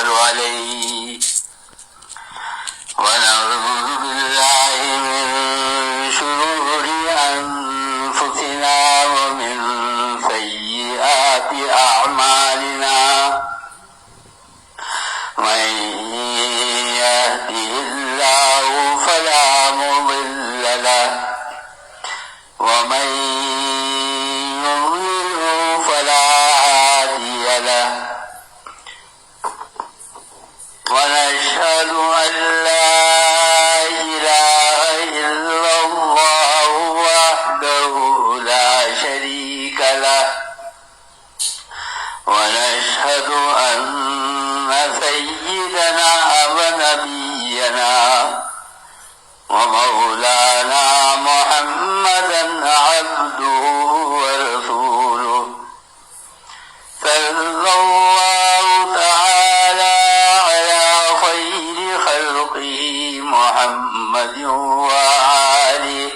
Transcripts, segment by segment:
ونتوكل عليه ونعوذ بالله من شرور أنفسنا ومن سيئات أعمالنا من يهده الله فلا مضل له ومن يضلل فلا هادي له ونشهد أن لا إله إلا الله وحده لا شريك له ونشهد أن سيدنا ونبينا ومولانا محمدا عبده ورسوله صلى الله تعالى على خير خلقه محمد وآله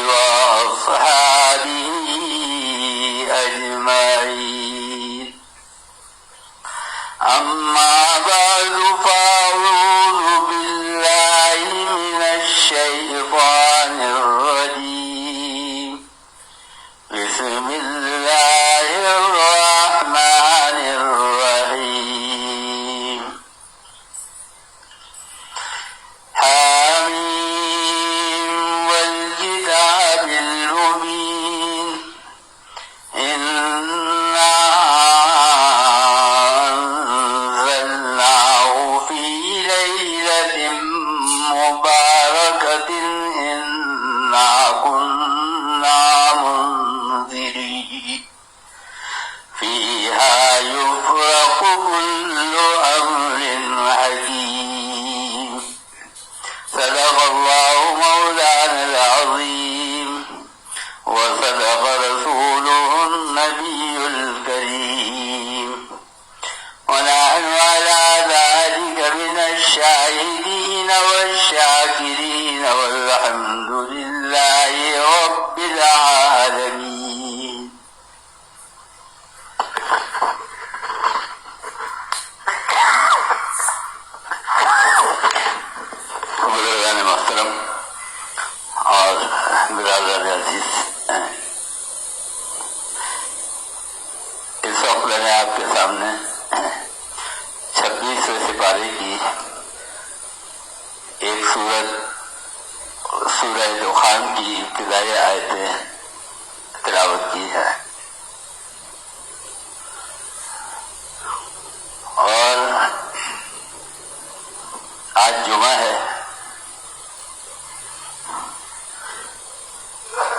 وأصحابه أجمعين أما بعد فأعوذ بالله من الشيطان الرجيم بسم الله الرحمن الرحيم حميم والكتاب المبين إنا أنزلناه في ليلة مباركة إنا كنا منذرين فيها يفرق كل أمر حكيم صدق الله مولانا العظيم وصدق رسوله النبي الكريم ونحن على ذلك من الشاهدين والشاكرين والحمد لله رب العالمين. بزرگان محترم اور برادر عزیز، اس وقت میں نے آپ کے سامنے 26ویں سپارے کی ایک سورہ دخان کی ابتدائی آیتیں تلاوت کی ہے، اور آج جمعہ ہے.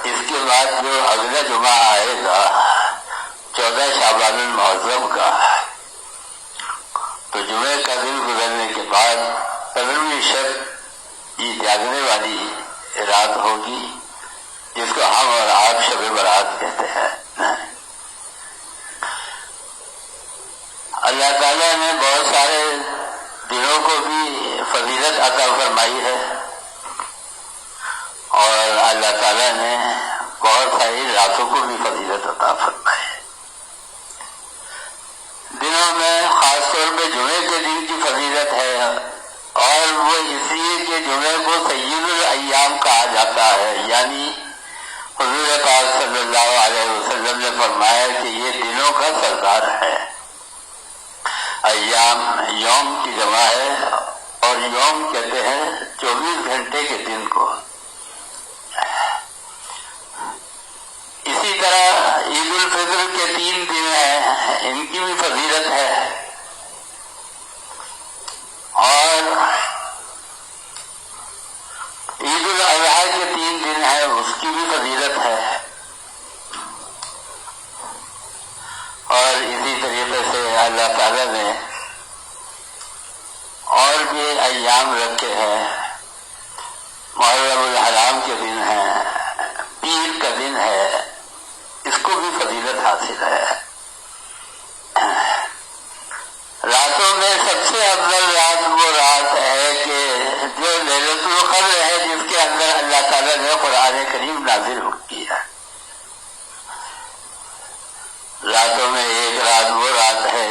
اس کے بعد جو اگلا جمعہ آئے گا 14 شعبان المعظم کا، تو جمعے کا دن گزرنے کے بعد 15ویں شب یہ جاگنے والی رات ہوگی، جس کو ہم اور آپ شب برات کہتے ہیں. اللہ تعالیٰ نے بہت سارے دنوں کو بھی فضیلت عطا فرمائی ہے، اور اللہ تعالیٰ نے بہت ساری راتوں کو بھی فضیلت عطا فرمائی ہے. دنوں میں خاص طور پہ جمعے کے دن کی فضیلت ہے، اور وہ اس لیے کہ جمعے کو سید الایام کہا جاتا ہے، یعنی حضور پاک صلی اللہ علیہ وسلم نے فرمایا کہ یہ دنوں کا سردار ہے. ایام یوم کی جمع ہے، اور یوم کہتے ہیں 24 گھنٹے کے دن کو. اسی طرح عید الفطر کے 3 دن ہیں، ان کی بھی فضیلت ہے، اور عید الاضحیٰ کے 3 دن ہیں، اس کی بھی فضیلت ہے. اور اسی طریقے سے اللہ تعالیٰ نے اور بھی ایام رکھے ہیں. محرم الحرام کے دن ہے، پیر کا دن ہے، اس کو بھی فضیلت حاصل ہے. راتوں میں سب سے افضل رات وہ رات ہے کہ جو لیلۃ القدر ہے، جس کے اندر اللہ تعالیٰ نے قرآن کریم نازل کیا. راتوں میں ایک رات وہ رات ہے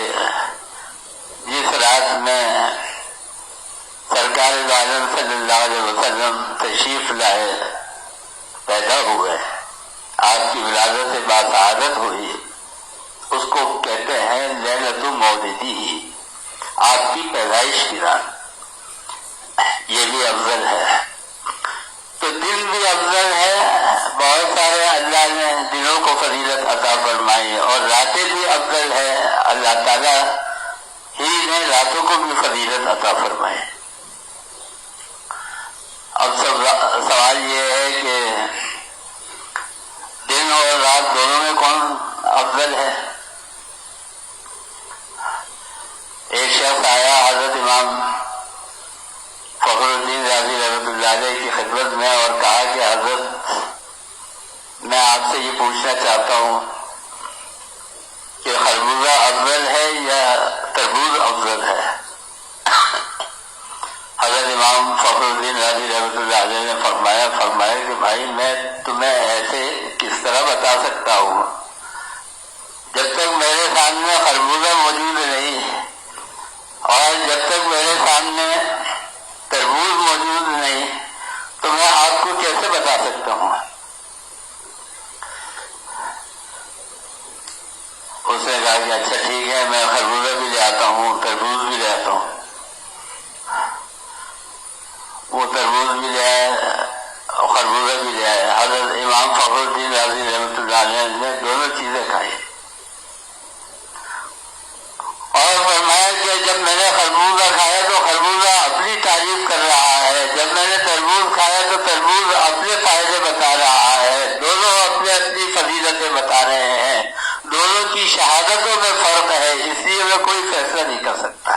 حالات میں سرکار عالم صلی اللہ علیہ وسلم تشریف لائے، پیدا ہوئے، آپ کی ولادت سے باسعادت ہوئی، اس کو کہتے ہیں لیلۃ مولدی، آپ کی پیدائش کی رات، یہ بھی افضل ہے۔ تو دن بھی افضل ہے، بہت سارے اللہ نے دنوں کو فضیلت عطا فرمائی، اور راتیں بھی افضل ہے، اللہ تعالیٰ ہی نے راتوں کو بھی فضیلت عطا فرمائی۔ اب سوال یہ ہے کہ دن اور رات دونوں میں کون افضل ہے؟ ایک شخص آیا حضرت امام فخر الدین رازی رحمۃ اللہ علیہ کی خدمت میں اور کہا کہ حضرت میں آپ سے یہ پوچھنا چاہتا ہوں کہ خربوزہ افضل ہے یا تربوز افضل ہے؟ حضرت امام فخر الدین رازی رحمۃ اللہ علیہ نے فرمایا کہ بھائی میں تمہیں ایسے کس طرح بتا سکتا ہوں، جب تک میرے سامنے خربوزہ موجود نہیں اور جب تک میرے سامنے تربوز موجود نہیں تو میں آپ کو کیسے بتا سکتا ہوں؟ اس نے کہا کہ اچھا ٹھیک ہے، میں خربوزہ بھی لے آتا ہوں، تربوز بھی لے آتا ہوں۔ وہ تربوز بھی لے آئے اور خربوزہ بھی لے آئے۔ حضرت امام فخر الدین رازی رحمۃ اللہ علیہ نے دونوں چیزیں کھائی اور فرمایا کہ جب میں نے خربوزہ کھایا تو خربوزہ اپنی تعریف کر رہا ہے، جب میں نے تربوز کھایا تو تربوز اپنے فائدے بتا رہا ہے، دونوں اپنی فضیلتیں بتا رہے ہیں، دونوں کی شہادتوں میں فرق ہے، اس لیے میں کوئی فیصلہ نہیں کر سکتا،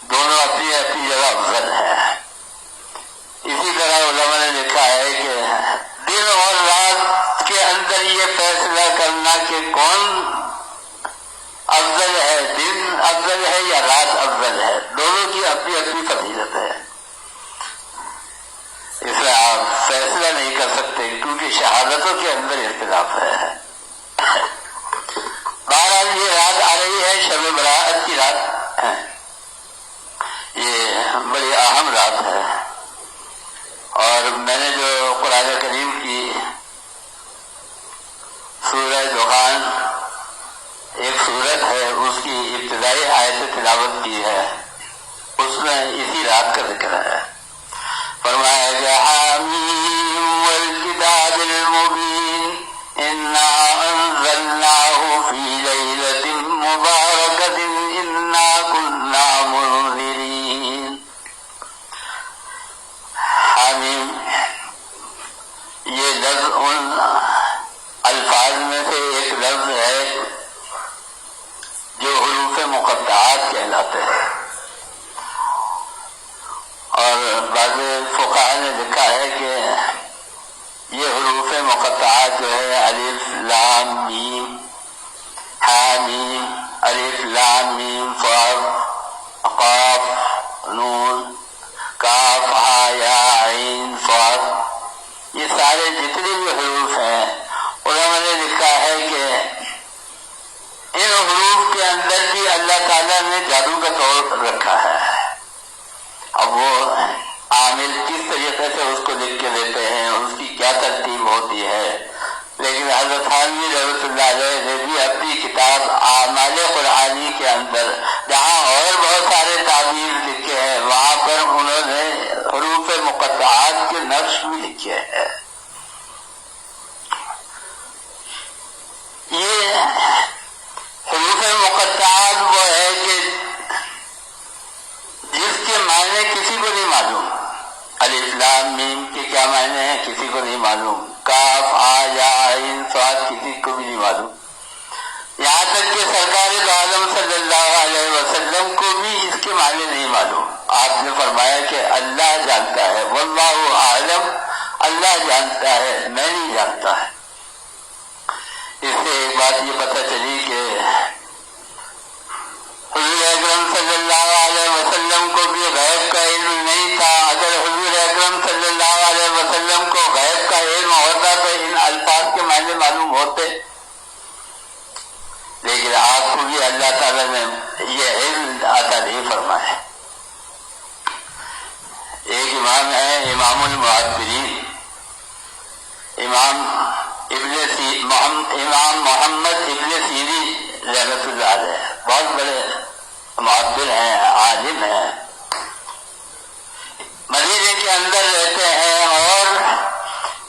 دونوں اپنی اپنی جگہ افضل ہے۔ اسی طرح علماء نے لکھا ہے کہ دن اور رات کے اندر یہ فیصلہ کرنا کہ کون افضل ہے، دن افضل ہے یا رات افضل ہے، دونوں کی اپنی اپنی فضیلت ہے، اس میں آپ فیصلہ نہیں کر سکتے کیونکہ شہادتوں کے اندر اختلاف ہے۔ بہرحال یہ رات آ رہی ہے شب برات کی رات، یہ بڑی اہم رات ہے، اور میں نے جو قرآن کریم کی سورہ دخان ایک سورت ہے اس کی ابتدائی آیت تلاوت کی ہے، اس میں اسی رات کا ذکر ہے۔ فرمایا کہ حامیم والکتاب المبین انا انزلناہ فی لیلۃ مبارکۃ انا کنا منذرین۔ حامیم یہ لفظ ان الفاظ میں سے ایک لفظ ہے جو حروف مقطعات کہلاتے ہیں، اور بعض فقہاء نے لکھا ہے کہ یہ حروف مقطعات جو ہے الف لام میم، حامیم، الف لام میم صاد قاف نون کاف ہا یا عین صاد، یہ سارے جتنے بھی حروف ہیں علماء نے لکھا ہے کہ ان حروف کے اندر بھی اللہ تعالیٰ نے جادو کا طور رکھا ہے۔ اب وہ عامل کس طریقے سے اس کو لکھ کے دیتے ہیں، اس کی کیا ترتیب ہوتی ہے، لیکن حضرت تھانوی رحمۃ اللہ علیہ نے بھی اپنی کتاب اعمال قرآنی کے اندر جہاں اور بہت سارے تعبیر لکھے ہیں وہاں پر انہوں نے حروف مقطعات کے نقش بھی لکھے ہیں۔ یہ حروف مقطعات وہ ہے کہ جس کے معنی کسی کو نہیں معلوم، الف لام میم کے کیا معنی ہیں کسی کو نہیں معلوم، کاف ہا یا عین صاد کسی کو بھی نہیں معلوم، یہاں تک کہ سرکار دو عالم صلی اللہ علیہ وسلم کو بھی اس کے معنی نہیں معلوم۔ آپ نے فرمایا کہ اللہ جانتا ہے، واللہ اعلم، اللہ جانتا ہے، میں نہیں جانتا ہے۔ اس سے ایک بات یہ پتہ چلی کہ حضور اکرم صلی اللہ علیہ وسلم کو بھی غیب کا علم نہیں تھا۔ اگر حضور اکرم صلی اللہ علیہ وسلم کو غیب کا علم ہوتا تو ان الفاظ کے معنی معلوم ہوتے، لیکن آپ کو بھی اللہ تعالیٰ نے یہ علم عطا نہیں فرمایا. ایک امام ہے امام المعاصرین، امام محمد ابن سیرین رحمۃ اللہ علیہ، بہت بڑے معبر ہیں، عالم ہیں، مدینے کے اندر رہتے ہیں. اور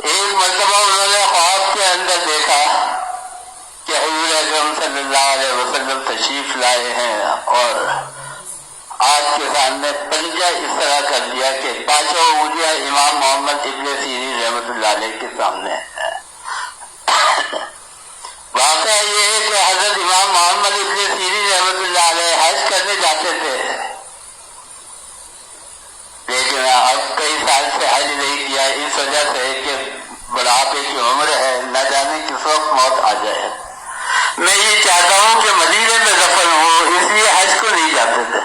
ایک مرتبہ انہوں نے خواب کے اندر دیکھا کہ حضور اکرم صلی اللہ علیہ وسلم تشریف لائے ہیں اور آپ کے سامنے پنجہ اس طرح کر دیا کہ پانچوں انگلیاں امام محمد ابن سیرین رحمۃ اللہ علیہ کے سامنے ہے. واقعہ یہ ہے کہ حضرت امام محمد ابن سیرین رحمۃ اللہ علیہ حج کرنے جاتے تھے، لیکن اب کئی سال سے حج نہیں کیا اس وجہ سے کہ بڑھاپے کی عمر ہے، نہ جانے کس وقت موت آ جائے. میں یہ چاہتا ہوں کہ مدینے میں دفن ہو، اس لیے حج کو نہیں جاتے تھے.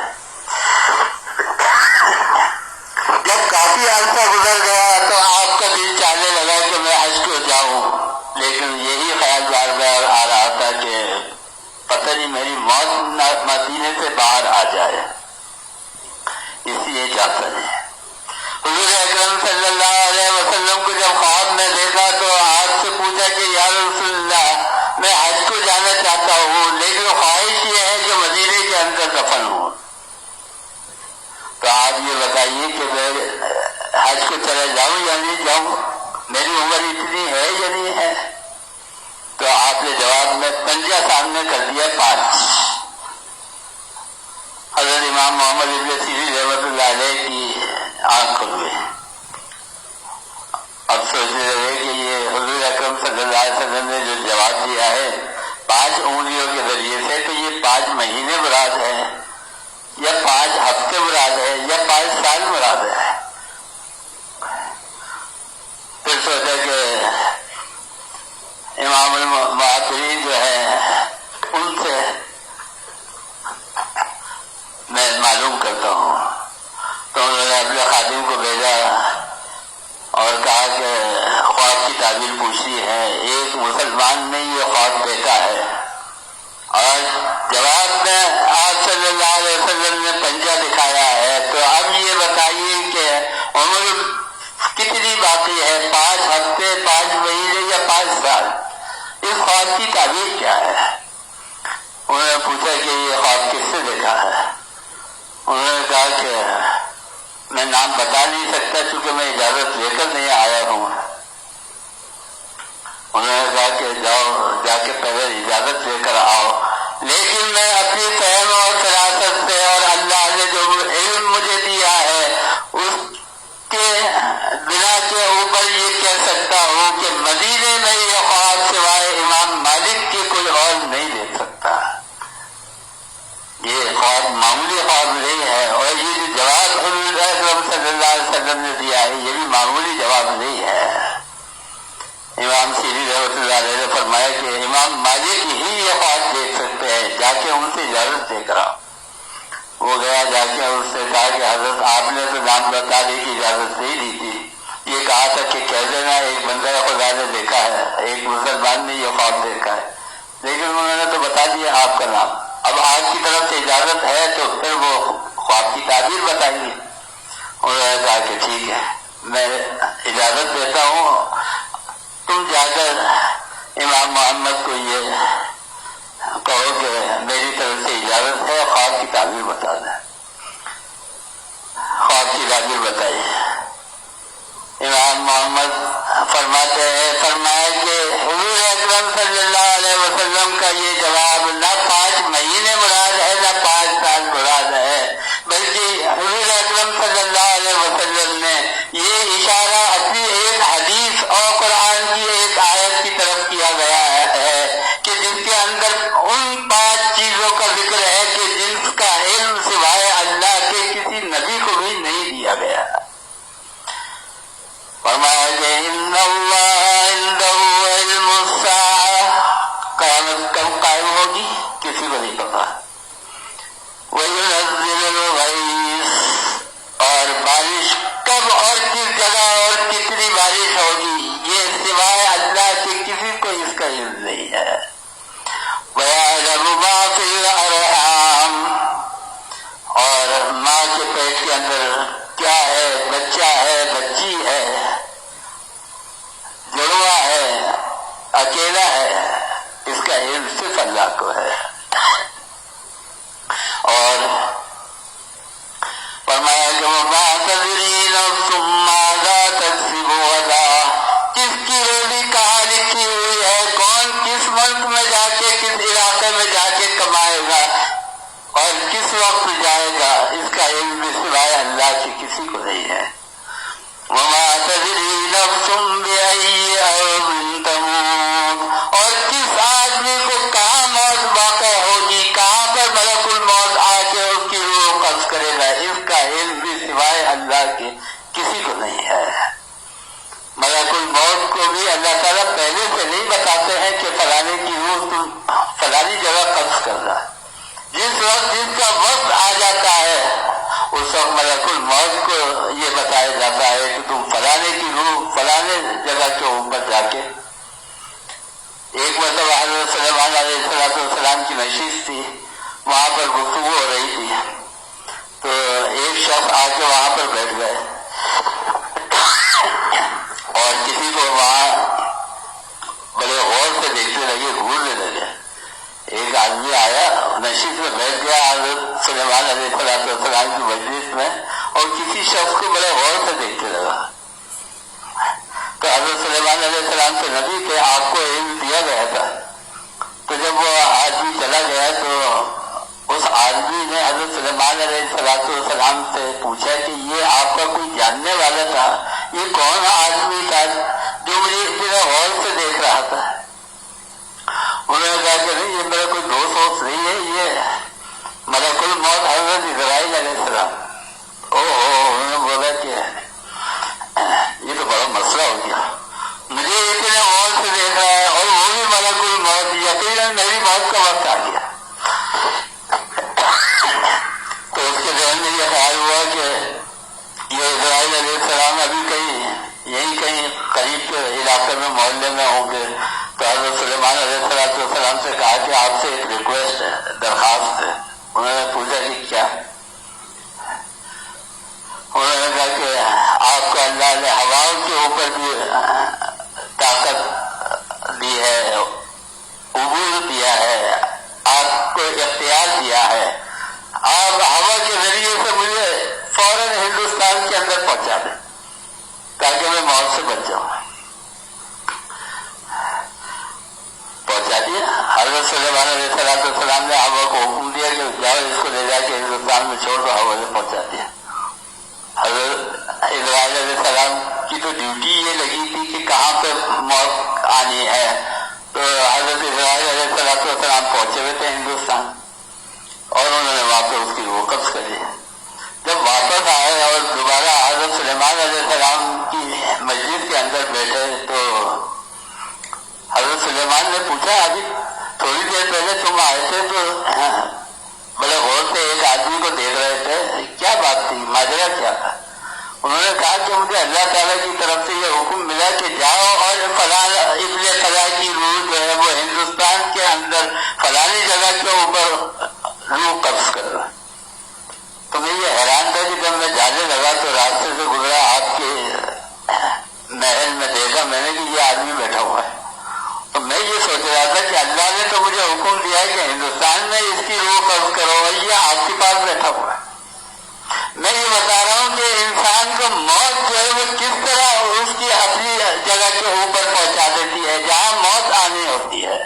جب کافی عرصہ گزر گیا تو آپ کا دل چاہنے لگا کہ میں حج کو جاؤں، لیکن یہی خیال بار بار آ رہا تھا کہ پتہ نہیں میری موت مدینے سے باہر آ جائے، اس لیے جاتا نہیں. حضور اکرم صلی اللہ علیہ وسلم کو جب خواب میں دیکھا تو آپ سے پوچھا کہ یا رسول اللہ میں حج کو جانا چاہتا ہوں، لیکن خواہش یہ ہے کہ مدینے کے اندر دفن ہوں. تو آپ یہ بتائیے کہ میں حج کو چلا جاؤں یا نہیں جاؤں، میری عمر اتنی ہے یا نہیں ہے؟ تو آپ نے جواب میں پنجہ سامنے کر دیا 5. حضرت امام محمد ابن سیرین رحمۃ اللہ علیہ کی آنکھ کھل گئی. اب سوچنے لگے کہ یہ حضور اکرم صلی اللہ علیہ وسلم نے جو جواب دیا ہے 5 انگلیوں کے ذریعے سے، تو یہ 5 مہینے مراد ہے یا 5 ہفتے مراد ہے یا 5 سال مراد ہے؟ پھر سوچا کہ امام المعاصرین جو ہے ان سے میں معلوم کرتا ہوں. تو انہوں نے اپنے خادم کو بھیجا اور کہا کہ خواب کی تعبیر پوچھی ہے، ایک مسلمان نے یہ خواب دیکھا ہے. اور جواب میں آپ صلی اللہ علیہ وسلم نے پنجہ دکھایا ہے. تو اب یہ بتائیے کہ عمر کتنی باقی ہے، 5 ہفتے، 5 مہینے یا 5 سال؟ اس خواب کی تعبیر کیا ہے؟ انہوں نے پوچھا کہ یہ خواب کس سے دیکھا ہے؟ انہوں نے کہا کہ میں نام بتا نہیں سکتا چونکہ میں اجازت لے کر نہیں آیا ہوں. انہوں نے کہا کہ جاؤ، جا کے پہلے اجازت لے کر آؤ. لیکن میں اپنی فہم اور فراست سے اور اللہ نے جو علم مجھے دیا ہے اس کے بنا کے اوپر یہ کہہ سکتا ہوں کہ مدینے میں یہ خواب سوائے امام مالک کے کوئی اور نہیں دیکھ سکتا. یہ خواب معمولی خواب نہیں ہے، اور یہ جو جواب حضور اکرم صلی اللہ علیہ وسلم نے دیا ہے یہ بھی معمولی جواب نہیں ہے. امام سیرین رحمۃ اللہ علیہ نے فرمایا کہ امام مالک ہی یہ خواب دیکھ سکتے ہیں، جا کے ان سے اجازت دے کر آؤ. وہ گیا، جا کے اس سے کہا کہ حضرت آپ نے تو نام بتانے کی اجازت نہیں دی تھی، یہ کہا تھا کہ کہہ دینا ایک بندہ خدا نے دیکھا ہے، ایک مسلمان نے یہ خواب دیکھا ہے، لیکن انہوں نے تو بتا دیا آپ کا نام. اب آپ کی طرف سے اجازت ہے تو پھر وہ خواب کی تعبیر بتائیے. انہوں نے کہا کہ ٹھیک ہے میں اجازت دیتا ہوں، تم جا کر امام محمد کو یہ کہو کہ میری طرف سے اجازت ہے، خواب کی تعبیر بتا دیں. خواب کی تعبیر بتائی. امام محمد فرماتے ہیں، فرمایا کہ حضور اکرم صلی اللہ علیہ وسلم کا یہ جواب نہ 5 مہینے مراد ہے نہ 5 سال مراد ہے، بلکہ حضور اکرم صلی اللہ علیہ وسلم نے یہ اشارہ اپنی ایک حدیث اور قرآن کی ایک آیت کی طرف کیا گیا ہے کہ جس کے اندر ان 5 چیزوں کا ذکر ہے کہ جن کا علم سوائے اللہ کے کسی نبی کو بھی نہیں دیا گیا. فرمایا کہ ان اللہ عنده علم الساعة، قیامت کب قائم ہوگی کسی کو نہیں پتا. وَيُنَزِّلُ الْغَيْثَ، اور بارش کب اور کس جگہ اور کتنی بارش ہوگی یہ سوائے اللہ کے کسی کو اس کا علم نہیں ہے. وَيَعْلَمُ مَا فِي الْأَرْضِ، اکیلا ہے، اس کا علم صرف اللہ کو ہے۔ اور فرمایا کہ وَمَا تَدْرِي نَفْسٌ مَاذَا تَكْسِبُ غَدًا، کس کی روزی کہاں لکھی ہوئی ہے، کون کس ملک میں جا کے، کس علاقے میں جا کے کمائے گا اور کس وقت جائے گا، اس کا علم بھی سوائے اللہ کی کسی کو نہیں ہے۔ وَمَا تَدْرِي نَفْسٌ بِأَيِّ أَرْضٍ تَمُوتُ، اور کس آدمی کو کہاں موت واقع ہوگی، کہاں پر ملک الموت آ کے اس کی روح قبض کرے گا، اس کا علم بھی سوائے اللہ کے کسی کو نہیں ہے۔ ملک الموت کو بھی اللہ تعالیٰ پہلے سے نہیں بتاتے ہیں کہ فلانے کی روح تم فلانی جگہ قبض کر رہا، جس وقت جس کا وقت آ جاتا ہے اس وقت ملک الموت کو یہ بتایا جاتا ہے کہ تم فلانے کی روح فلانے جگہ کے اوپر جا کے۔ ایک مرتبہ حضرت سلیمان علیہ السلام کی نشست تھی، وہاں پر گفتگو ہو رہی تھی، تو ایک شخص آ کے وہاں پر بیٹھ گئے اور کسی کو وہاں بڑے غور سے دیکھنے لگے، گھورنے لگے۔ ایک آدمی آیا، نشست میں بیٹھ گیا حضرت سلیمان علیہ السلام کی مجلس میں، اور کسی شخص کو بڑے غور سے دیکھنے لگا۔ تو حضرت سلیمان علیہ السلام سے نبی کہ آپ کو علم دیا گیا تھا، تو جب وہ آدمی چلا گیا تو اس آدمی نے حضرت سلیمان علیہ السلام سے پوچھا کہ یہ آپ کا کوئی جاننے والا تھا، یہ کون آدمی تھا جو مجھے اتنے غور سے دیکھ رہا تھا؟ انہوں نے کہا کہ نہیں، یہ میرا کوئی دوست ووست نہیں ہے، یہ ملک الموت حضرت اسرائیل علیہ السلام۔ انہوں نے بولا کہ یہ تو بڑا مسئلہ ہو گیا، مجھے اتنے غور سے دیکھ رہا ہے اور وہ بھی ملک الموت، یقیناً میری موت کا وقت آ گیا۔ تو اس کے ذہن میں یہ خیال ہوا کہ یہ اسرائیل علیہ السلام ابھی کہیں قریب کے علاقے میں محلے میں ہوں گے۔ تو حضرت سلیمان علیہ السلام سے کہا کہ آپ سے ایک ریکویسٹ ہے، درخواست ہے۔ انہوں نے پوچھا کہ کیا؟ انہوں نے کہا کہ آپ کو اللہ نے ہواؤں کے اوپر بھی طاقت دی ہے، عبور دیا ہے، آپ کو اختیار دیا ہے، آپ ہوا کے ذریعے سے مجھے فوراً ہندوستان کے اندر پہنچا دیں تاکہ میں موت سے بچ جاؤں۔ پہنچا دیا۔ حضرت سلیمان علیہ السلام نے ہوا کو حکم دیا کہ جاؤ اس کو لے جا کے ہندوستان میں چھوڑ دو، ہوا نے پہنچا دیا۔ حضرت اسرائیل علیہ السلام کی تو ڈیوٹی یہ لگی تھی کہ کہاں پہ موت آنی ہے، تو حضرت اسرائیل علیہ السلام پہنچے ہوئے تھے ہندوستان، اور انہوں نے وہاں پہ اس کی روح قبض کر لی۔ جب واپس آئے اور دوبارہ حضرت سلیمان علیہ السلام کی مجلس کے اندر بیٹھے تو حضرت سلیمان نے پوچھا، ابھی تھوڑی دیر پہلے تم آئے تھے تو بڑے غور سے ایک آدمی کو دیکھ رہے تھے، کیا بات تھی، ماجرا کیا تھا؟ انہوں نے کہا کہ مجھے اللہ تعالیٰ کی طرف سے یہ حکم ملا کہ جاؤ اور ابن فلاں کی روح جو ہے وہ ہندوستان کے اندر فلانی جگہ کے اوپر روح قبض کر رہا۔ تو میں یہ حیران تھا کہ جب میں جانے لگا تو راستے سے گزرا، آپ کے محل میں دیکھا میں نے کہ یہ آدمی بیٹھا ہوا ہے۔ تو میں یہ سوچ رہا تھا کہ اللہ نے تو مجھے حکم دیا ہے کہ ہندوستان میں اس کی روح قبض کرو، اور یہ آپ کے پاس بیٹھا ہوا ہے۔ میں یہ بتا رہا ہوں کہ انسان کو موت جو ہے وہ کس طرح اس کی اپنی جگہ کے اوپر پہنچا دیتی ہے جہاں موت آنی ہوتی ہے۔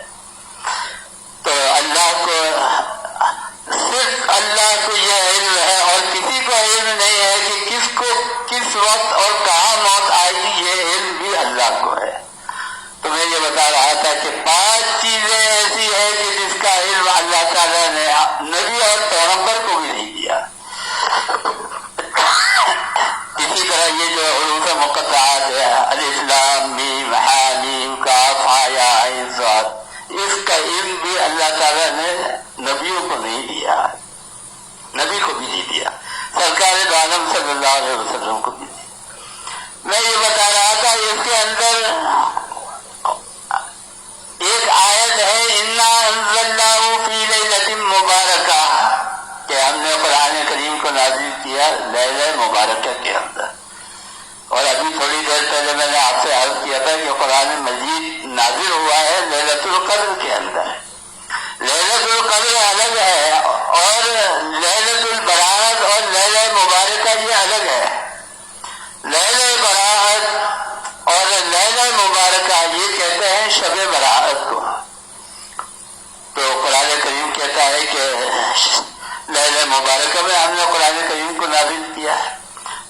تو اللہ کو صرف اللہ کو یہ علم ہے اور کسی کو علم نہیں ہے کہ کس کو کس وقت اور کہاں موت آئے گی، یہ علم بھی اللہ کو ہے۔ تو میں یہ بتا رہا تھا کہ 5 چیزیں ایسی ہیں کہ جس کا علم اللہ تعالیٰ نے نبی اور پیغمبر کو بھی نہیں دیا۔ اسی طرح یہ جو حروف مقطعات ہے، الف لام میم حامیم کاف ہا عین صاد، اس کا علم بھی اللہ تعالیٰ نے نبیوں کو نہیں دیا، نبی کو بھی نہیں دیا، سرکار دو عالم صلی اللہ علیہ وسلم کو بھی نہیں۔ میں یہ بتا رہا تھا اس کے اندر ایک آیت ہے، انا انزلناہ فی لیلۃ مبارکہ، کہ ہم نے قرآن کریم کو نازل کیا لیلہ مبارکہ کے اندر۔ اور ابھی تھوڑی دیر پہلے میں نے آپ سے عرض کیا تھا کہ قرآن مجید نازل ہوا ہے ليلۃ القدر کے اندر. ليلۃ القدر الگ ہے اور ليلۃ البراءت اور لیلہ مبارکہ یہ الگ ہے. لیلہ براءت اور لیلہ مبارکہ یہ کہتے ہیں شب براءت کو. تو قرآن کریم کہتا ہے کہ لیلہ مبارکہ میں ہم نے قرآن کریم کو نازل کیا ہے.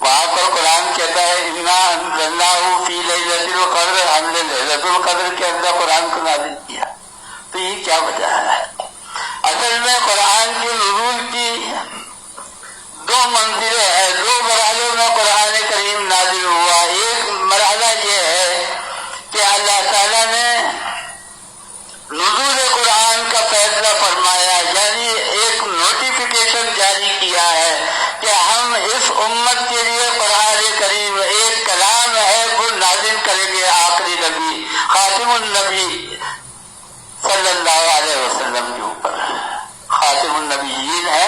وہاں پر قرآن کہتا ہے انا انزلناہ فی لیلۃ القدر، ہم نے لیلۃ القدر کے اندر قرآن کو نازل کیا. تو یہ کیا وجہ ہے؟ اصل میں قرآن کے نزول کی دو منزلیں ہیں، دو مرحلوں میں قرآن کریم نازل ہوا. ایک مرحلہ یہ ہے کہ اللہ تعالیٰ نے نزول قرآن کا فیصلہ فرمایا، یعنی ایک نوٹیفیکیشن جاری کیا ہے کہ ہم اس امت کے لیے قرآن کریم ایک کلام ہے وہ نازل کریں گے آخری نبی خاتم النبی صلی اللہ علیہ وسلم کے اوپر. خاتم النبیین ہے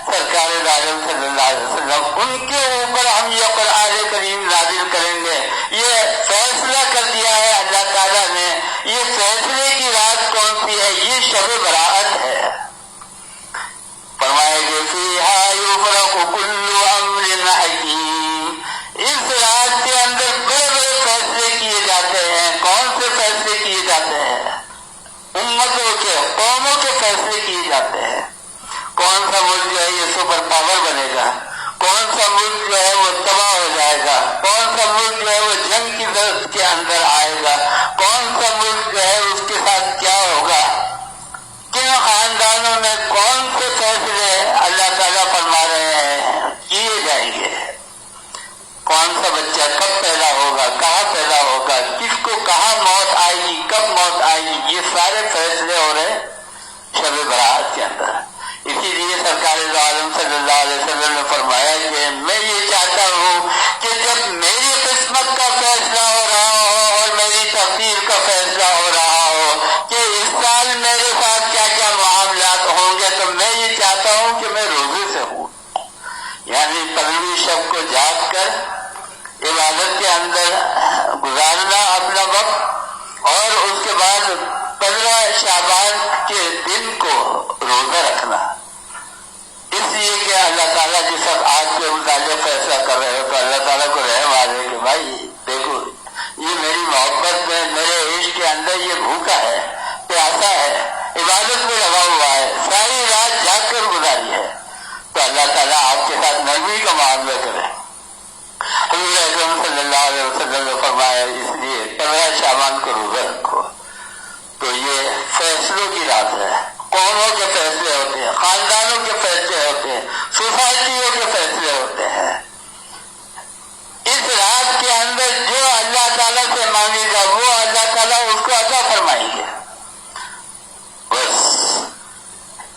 سرکار عالم صلی اللہ علیہ وسلم، ان کے اوپر ہم یہ قرآن کریم نازل کریں گے. یہ فیصلہ کر دیا ہے اللہ تعالیٰ نے. یہ فیصلے کی رات کون سی ہے؟ یہ شب براءت ہے. فرمائے گے فیہا یفرق کل امر حکیم، اس رات کے اندر بڑے بڑے فیصلے کیے جاتے ہیں. کون سے فیصلے کیے جاتے ہیں؟ امتوں کے، قوموں کے فیصلے کیے جاتے ہیں. کون سا ملک جو ہے یہ سپر پاور بنے گا، کون سا ملک جو ہے وہ تباہ ہو جائے گا، کون سا ملک جو ہے وہ جنگ کی درد کے اندر آئے گا، کون سا ملک جو ہے اس کے ساتھ کیا ہوگا، کن خاندانوں میں کون سے فیصلے اللہ تعالیٰ فرما رہے ہیں کیے جائیں گے. کون سا بچہ کب پیدا ہوگا، کہاں پیدا ہوگا، کس کو کہاں موت آئے گی، کب موت آئے گی، یہ سارے فیصلے ہو رہے شب برات کے اندر. اسی لیے سرکار عالم صلی اللہ علیہ وسلم نے فرمایا کہ میں یہ چاہتا ہوں کہ جب میری قسمت کا فیصلہ ہو رہا ہو اور میری تقدیر کا فیصلہ ہو رہا ہو کہ اس سال میرے ساتھ کیا کیا معاملات ہوں گے، تو میں یہ چاہتا ہوں کہ میں روزے سے ہوں. یعنی 15ویں شب کو جاگ کر عبادت کے اندر گزارنا اپنا وقت، اور اس کے بعد 15 شعبان کے دن کو روزہ رکھنا. اس لیے کہ اللہ تعالیٰ جس وقت آج کے متعلق فیصلہ کر رہے ہو تو اللہ تعالیٰ کو رحم آ رہے کہ بھائی دیکھو یہ میری محبت میں، میرے عشق کے اندر یہ بھوکا ہے، پیاسا ہے، عبادت میں لگا ہوا ہے، ساری رات جاگ کر گزاری ہے، تو اللہ تعالیٰ آپ کے ساتھ نرمی کا معاملہ کرے. حضور اکرم صلی اللہ علیہ وسلم نے فرمایا اس لیے 15 شعبان کو روزہ رکھو. تو یہ فیصلوں کی رات ہے. قوموں کے فیصلے ہوتے ہیں، خاندانوں کے فیصلے ہوتے ہیں، سوسائٹیوں کے فیصلے ہوتے ہیں. اس رات کے اندر جو اللہ تعالیٰ سے مانگے گا وہ اللہ تعالیٰ اس کو عطا فرمائیں گے. بس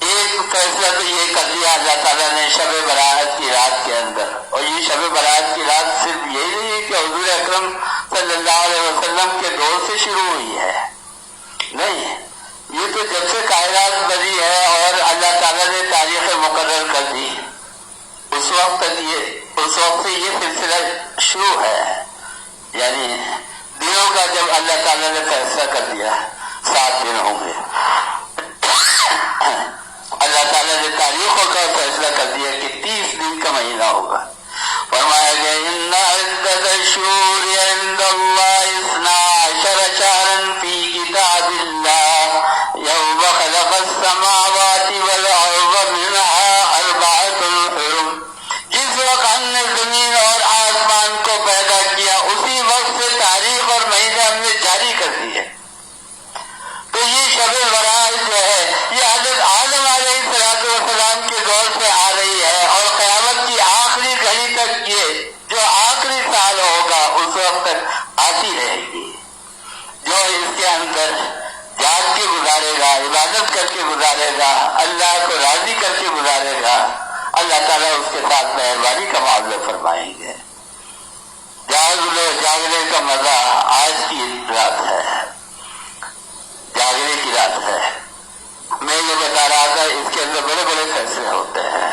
ایک فیصلہ تو یہ کر دیا اللہ تعالیٰ نے شب برات کی رات کے اندر. اور یہ شب برات کی رات صرف یہی نہیں ہے کہ حضور اکرم صلی اللہ علیہ وسلم کے دور سے شروع ہوئی ہے، نہیں، یہ تو جب سے کائنات بنی ہے اور اللہ تعالیٰ نے تاریخ مقرر کر دی اس وقت سے یہ سلسلہ شروع ہے. یعنی دنوں کا جب اللہ تعالیٰ نے فیصلہ کر دیا 7 دن ہوں گے. اللہ تعالیٰ نے تاریخوں کا فیصلہ کر دیا کہ 30 دن کا مہینہ ہوگا. فرمایا گیا ان عدت الشہور عند اللہ 12 شہرا فی کتاب اللہ یوم خلق السماوات والارض منها 4 حرم. جس وقت ہم نے زمین اور آسمان کو پیدا کیا اسی وقت سے تاریخ اور مہینے ہم نے جاری کر دیے. تو یہ شب برات جو ہے یہ حضرت آدم علیہ السلام کے دور سے آ رہی ہے اور قیامت کی آخری گھڑی تک یہ جو آخری سال ہوگا اس وقت تک آتی رہے گی. جو اس کے اندر جاگ کے گزارے گا، عبادت کر کے گزارے گا، اللہ کو راضی کر کے گزارے گا، اللہ تعالیٰ اس کے ساتھ مہربانی کا معاملہ فرمائیں گے. جاگ لو، جاگنے کا مزہ آج کی رات ہے، جاگنے کی رات ہے. میں یہ بتا رہا تھا اس کے اندر بڑے بڑے فیصلے ہوتے ہیں.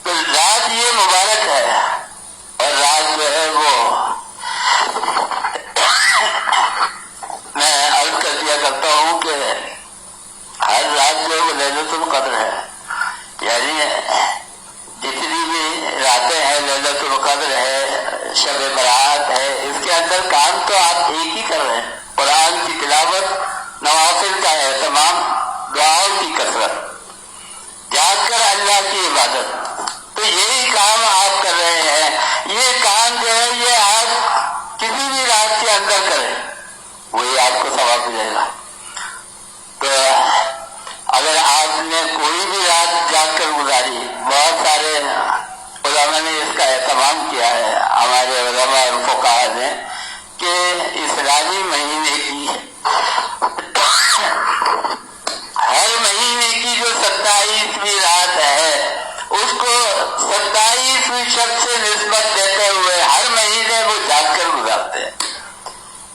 تو رات یہ مبارک ہے اور رات جو ہے وہ میں عرض کر دیا کرتا ہوں کہ القدر ہے. یعنی جتنی بھی راتیں ہیں، لیلۃ القدر ہے، شب برات ہے، اس کے اندر کام تو آپ ایک ہی کر رہے ہیں، قرآن کی تلاوت، نوافل کا اہتمام، دعاؤں کی کثرت، جاگ کر اللہ کی عبادت. تو یہی کام آپ کر رہے ہیں. یہ کام جو ہے یہ آپ کسی بھی رات کے اندر کریں، وہی آپ کو ثواب ملے گا. تو اگر آپ نے کوئی بھی رات جاگ کر گزاری، بہت سارے علماء نے اس کا اہتمام کیا ہے، ہمارے علماء اور فقہاء نے، کہ اسلامی مہینے کی ہر مہینے کی جو 27ویں رات ہے اس کو 27ویں شب سے نسبت دیتے ہوئے ہر مہینے وہ جاگ کر گزارتے ہیں.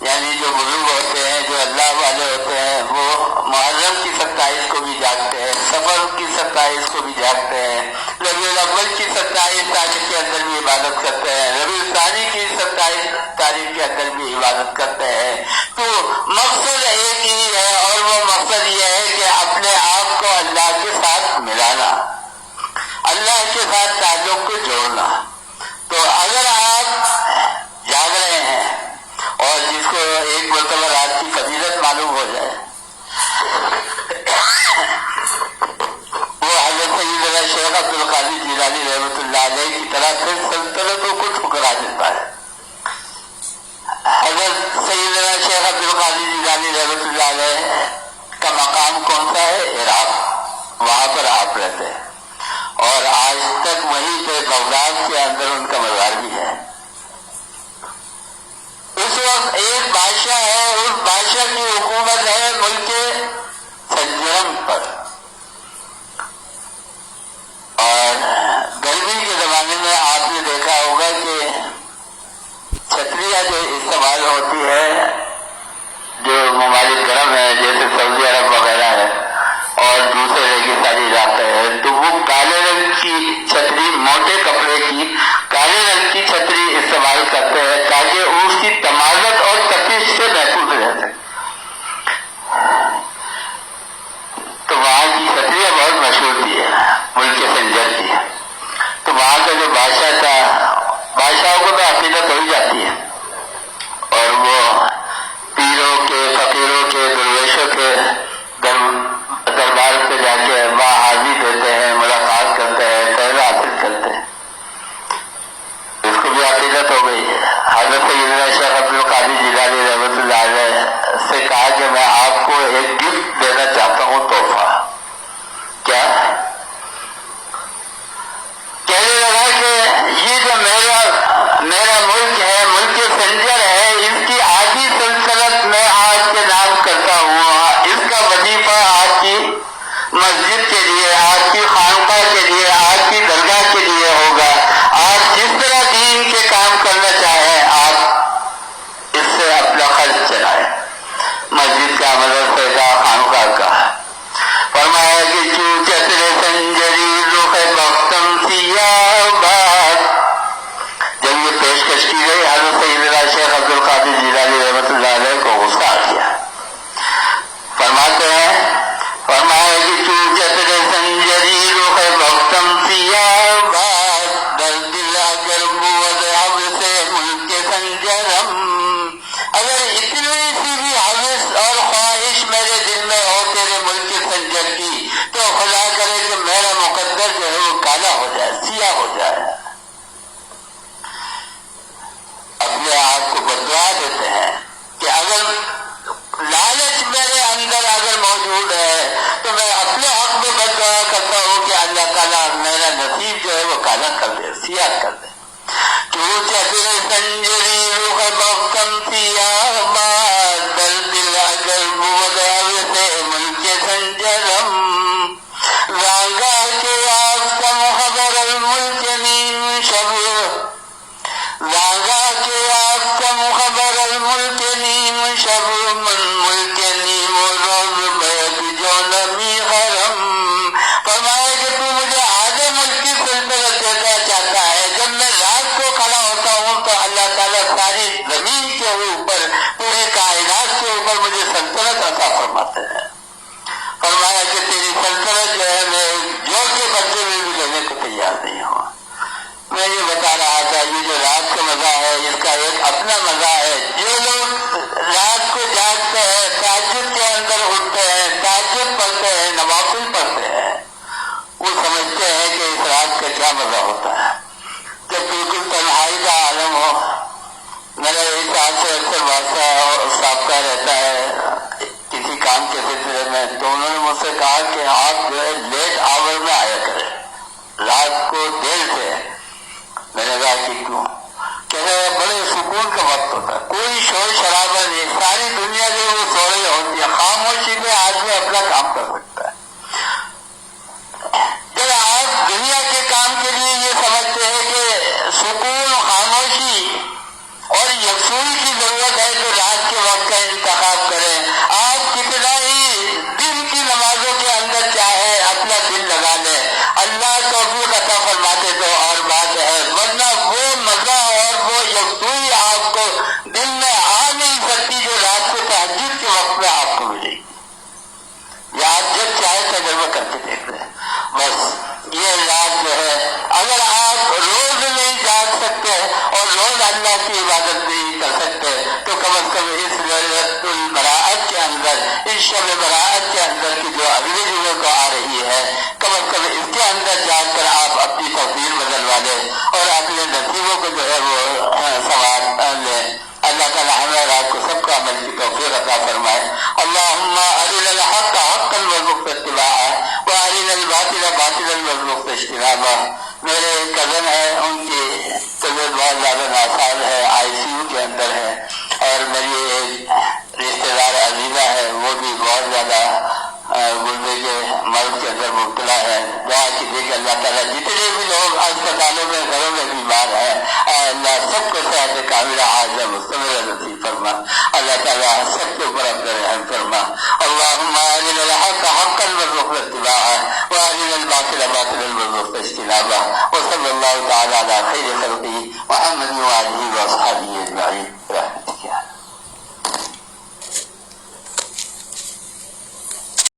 یعنی جو بزرگ ہوتے ہیں، جو اللہ والے ہوتے ہیں، وہ محرم کی 27 کو بھی جاگتے ہیں، سفر کی 27 کو بھی جاگتے ہیں، ربیع الاول کی 27 تاریخ کے اندر بھی عبادت کرتے ہیں، ربیع الثانی کی 27 تاریخ کے اندر بھی عبادت کرتے ہیں. تو مقصد ایک ہی ہے، اور وہ مقصد یہ ہے کہ اپنے آپ کو اللہ کے ساتھ ملانا، اللہ کے ساتھ تعلق کو جوڑنا. تو اگر آپ جاگ رہے ہیں اور جس کو ایک مرتبہ رات کی فضیلت معلوم ہو جائے، وہ حضرت سیدنا شیخ عبد القادر جیلانی رحمۃ اللہ علیہ کی طرح پھر سلطنتوں کو ٹھکرا دیتا ہے. حضرت سیدنا شیخ عبد القادر جیلانی رحمۃ اللہ علیہ کا مقام کون سا ہے؟ عراق. وہاں پر آپ رہتے ہیں، اور آج تک وہیں پہ بغداد کے اندر ان کا مزار بھی ہے. اس وقت ایک بادشاہ ہے، اس بادشاہ کی حکومت ہے ملک سنجرم پر، اور گرمی کے زمانے میں آپ نے دیکھا ہوگا کہ چھتریاں جو استعمال ہوتی ہے، جو ممالک گرم ہیں جیسے سعودی عرب وغیرہ ہے اور دوسرے ریگستانی علاقے ہیں، تو وہ کالے رنگ کی چھتری، موٹے کپڑے کی کالے رنگ کی چھتری استعمال کرتے ہیں تاکہ اس کی تمازت اور تپش سے محفوظ رہ سکے. تو وہاں کی چھتریاں بہت مشہور تھی، ملک سنجر کی. تو وہاں کا جو بادشاہ تھا، بادشاہوں کو تو عقیدت ہو ہی جاتی ہے، اور وہ پیروں کے، فقیروں کے، درویشوں کے دربار پہ جا کے وہاں حاضری دیتے ہیں، ملاقات کرتے ہیں، فیض حاصل کرتے ہیں. اس کو بھی عقیدت ہو گئی ہے. حضرت سیدنا شیخ عبد القادر جیلانی رحمۃ اللہ علیہ سے کہا کہ میں آپ کو ایک گفٹ دینا چاہتا ہوں، تحفہ. کیا؟ کہنے لگا کہ یہ جو میرا ملک ہے، ملک سنجر ہے، اس کی آدھی سلطنت میں آپ کے نام کرتا ہوں. اس کا وظیفہ آپ کی مسجد کے لیے، آپ کی خانقاہ کے لیے، آپ کی درگاہ کے لیے ہوگا. آپ جس طرح دین کے کام کرنا چاہیں، آپ اس سے اپنا خرچ چلائیں، مسجد کا، مدرسے کا، خانقاہ کا. فرمایا کہ چوں چتر سنجری رخ بختم سیاہ باد. جب یہ پیشکش کی گئی، حضرت سیدنا شیخ عبد القادر جیلانی رحمۃ اللہ علیہ کو غصہ آ گیا. فرماتے ہیں، فرمایا کہ چوں چتر سنجری رخ بختم سیاہ باد، در دل اگر بود حوث ملک سنجرم. اگر اتنی سی بھی حوث اور خواہش میرے دل میں ہو تیرے ملک سنجر کی، تو خدا کرے کہ میرا مقدر جو ہے وہ کالا ہو جائے، سیاہ ہو جائے. اپنے آپ کو بددعا دیتے ہیں کہ اگر لالچ میرے اندر اگر موجود ہے تو میں اپنے حق میں بددعا کرتا ہوں کہ اللہ تعالیٰ میرا نصیب جو ہے وہ کالا کر دے، سیاہ کر دے. کیوں چتر سنجری رخ بختم سیاہ باد، در دل اگر بود حوث ملک سنجرم. رانگا کے آپ کم خبر الملک نیم شب، رانگا کے آپ کم خبر الملک نیم شب، من ملک نیم و روز بیت جو نمی غرم. فرمایا کہ تو مجھے آدھے ملک کی سلطنت دینا چاہتا ہے. جب میں رات کو کھڑا ہوتا ہوں تو اللہ تعالیٰ ساری زمین کے اوپر، پورے کائنات کے اوپر مجھے سلطنت عطا فرماتے ہیں. فرمایا کہ تیری سلطنت جو ہے میں یہ بتا رہا تھا یہ جو رات کا مزہ ہے اس کا ایک اپنا مزہ ہے. جو لوگ رات کو جاگتے ہیں تہجد کے اندر اٹھتے ہیں تہجد پڑھتے ہیں نوافل پڑھتے ہیں وہ سمجھتے ہیں کہ اس رات کا کیا مزہ ہوتا ہے جب بالکل تنہائی کا عالم ہو. میرے حساب سے اکثر بادشاہ سابقہ رہتا ہے کسی کام کے سلسلے میں تو انہوں نے مجھ سے کہا کہ آپ جو ہے لیٹ آور میں آیا کریں رات کو دیر سے. میں نے کہا کہ کیوں؟ کہہ رہے بڑے سکون کا وقت ہوتا ہے کوئی شور شرابہ نہیں ساری دنیا جو وہ سو رہی ہوتی ہے خاموشی میں آدمی اپنا کام کر سکتا ہے. جب آپ دنیا کے کام کے لیے یہ سمجھتے ہیں کہ سکون خاموشی اور یکسوئی کی ضرورت ہے تو رات کے وقت کا انتخاب کریں. آپ کتنا ہی دن کی نمازوں کے اندر چاہے اپنا دل لگا لیں اللہ توفیق عطا فرماتے تو اور بات ہے ورنہ وہ مزہ اور وہ یکسوئی آپ کو دل میں آ نہیں سکتی جو رات کو تہجد کے وقت میں آپ کو ملے گی. یہ آپ جب چاہے تجربہ کر کے دیکھ لیں. بس یہ رات جو ہے اگر آپ روز نہیں جاگ سکتے اور روز اللہ کی عبادت نہیں کر سکتے تو کم از کم اس لیلۃ البراءت کے اندر اس شب براءت کے اندر کی جو اگلے جمعے کو آ رہی ہے کم از کم اس کے اندر جا کر آپ اپنی تقدیر بدلوا لیں اور اپنے نصیبوں کو جو ہے وہ سنوار لیں. اللہ تعالی ہمیں رات کو سب کا عمل کی توفیق عطا فرمائے. اللہم ارنا الحق حقا وارزقنا اتباعہ وارنا الباطل باطلا وارزقنا اجتنابہ. میرے کزن ہے ان کی طبیعت بہت زیادہ ناساز ہے ICU کے اندر ہے اور میری ایک رشتے دار عزیزہ ہے وہ بھی بہت زیادہ گردے کے مرض کے اندر مبتلا ہے. دعا کیجیے کہ اللہ تعالیٰ جتنے بھی لوگ اسپتالوں میں گھروں میں بیمار ہیں اے اللہ سب کو صحت کاملہ عاجلہ مستمرہ نصیب فرما. اللہ تعالیٰ سب کے اوپر اپنا رحم فرما. اللہم ارنا الحق حقا وارزقنا اتباعہ وارنا الباطل باطلا وارزقنا اجتنابہ. وصلی اللہ تعالی علی خیر خلقہ محمد وآلہ وصحبہ اجمعین.